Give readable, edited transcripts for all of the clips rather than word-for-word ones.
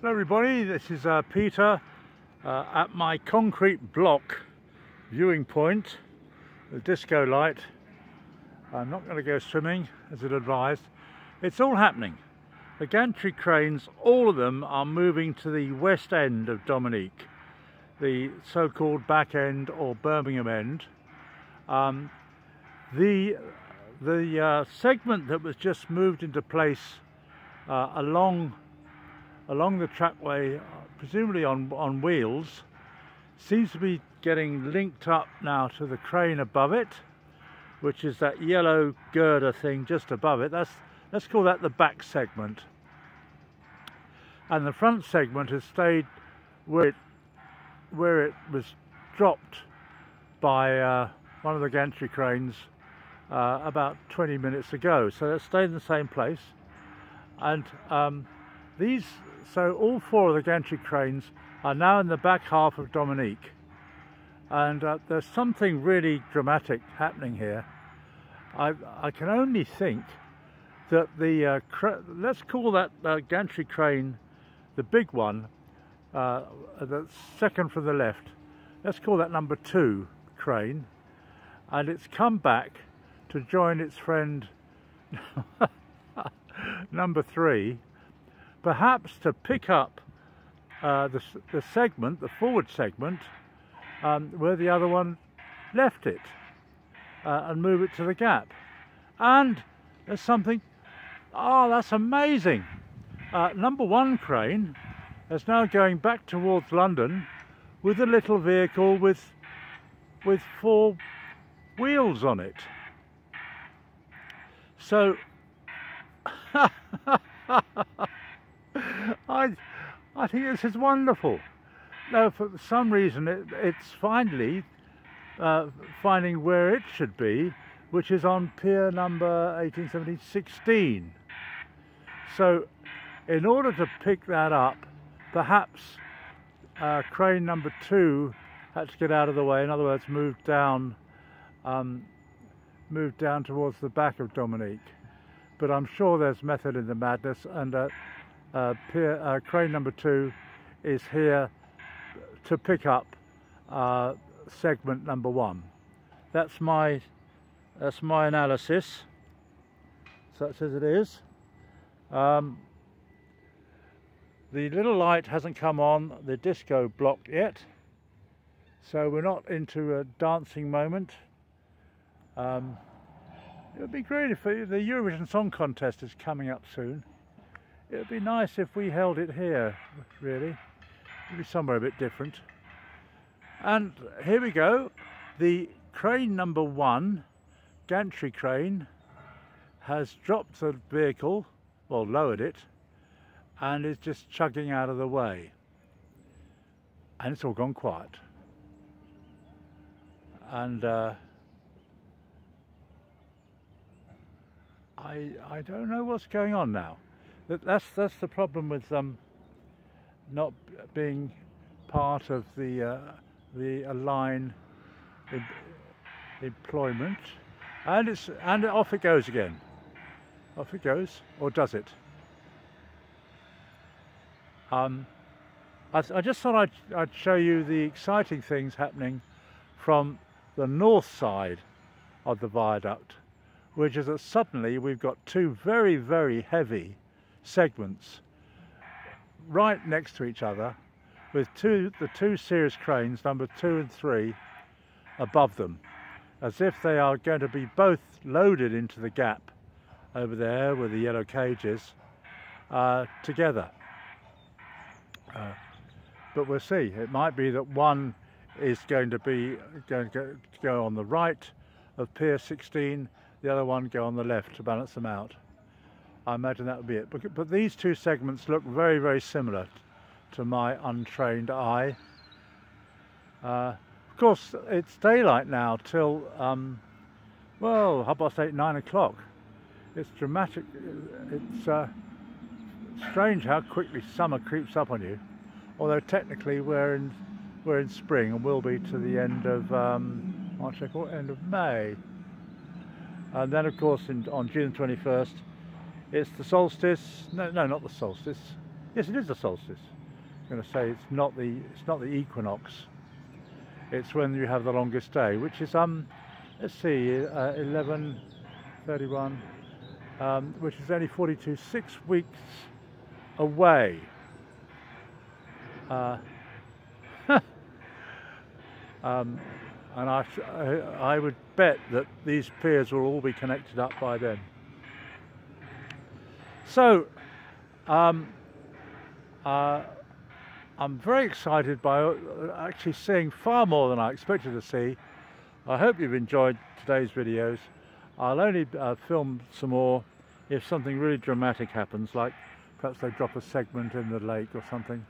Hello everybody, this is Peter at my concrete block viewing point, the disco light. I'm not going to go swimming as it advised. It's all happening. The gantry cranes, all of them are moving to the west end of Dominique, the so-called back end or Birmingham end. The segment that was just moved into place along the trackway, presumably on wheels, seems to be getting linked up now to the crane above it, which is that yellow girder thing just above it. Let's call that the back segment. And the front segment has stayed where it was dropped by one of the gantry cranes about 20 minutes ago. So it stayed in the same place. And so all four of the gantry cranes are now in the back half of Dominique. And there's something really dramatic happening here. I can only think that let's call that gantry crane, the big one, the second from the left, let's call that number 2 crane, and it's come back to join its friend number 3, perhaps to pick up the segment, the forward segment, where the other one left it, and move it to the gap. And there's something, that's amazing. Number 1 crane is now going back towards London with a little vehicle with 4 wheels on it. So I think this is wonderful. Now, for some reason, it's finally finding where it should be, which is on Pier number 16. So, in order to pick that up, perhaps crane number 2 had to get out of the way. In other words, move down towards the back of Dominique. But I'm sure there's method in the madness, and crane number 2 is here to pick up segment number 1. That's my analysis, such as it is. The little light hasn't come on the disco block yet, so we're not into a dancing moment. It would be great if the Eurovision Song Contest is coming up soon. It would be nice if we held it here, really. Maybe somewhere a bit different. And here we go. The crane number 1, gantry crane, has dropped the vehicle, well, lowered it, and is just chugging out of the way. And it's all gone quiet. And I don't know what's going on now. That's the problem with not being part of the line employment, and off it goes again. Off it goes, or does it? I just thought I'd show you the exciting things happening from the north side of the viaduct, which is that suddenly we've got 2 very, very heavy segments right next to each other, with the two Sears cranes, number 2 and 3, above them, as if they are going to be both loaded into the gap over there where the yellow cage is, together. But we'll see. It might be that one is going to go on the right of Pier 16, the other one go on the left to balance them out. I imagine that would be it. But these 2 segments look very, very similar to my untrained eye. Of course, it's daylight now till, well, 8:30, 9 o'clock. It's dramatic. It's strange how quickly summer creeps up on you. Although technically we're in spring and will be to the end of end of May. And then, of course, on June 21st, it's the solstice. No, not the solstice. Yes, it is the solstice. I'm going to say it's not the equinox. It's when you have the longest day, which is let's see, 11:31, which is only 6 weeks away. And I would bet that these piers will all be connected up by then. So I'm very excited by actually seeing far more than I expected to see. I hope you've enjoyed today's videos. I'll only film some more if something really dramatic happens, like perhaps they drop a segment in the lake or something.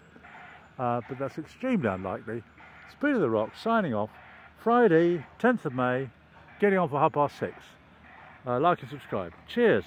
But that's extremely unlikely. Speed of the Rock signing off. Friday, 10th of May, getting on for 6:30. Like and subscribe. Cheers.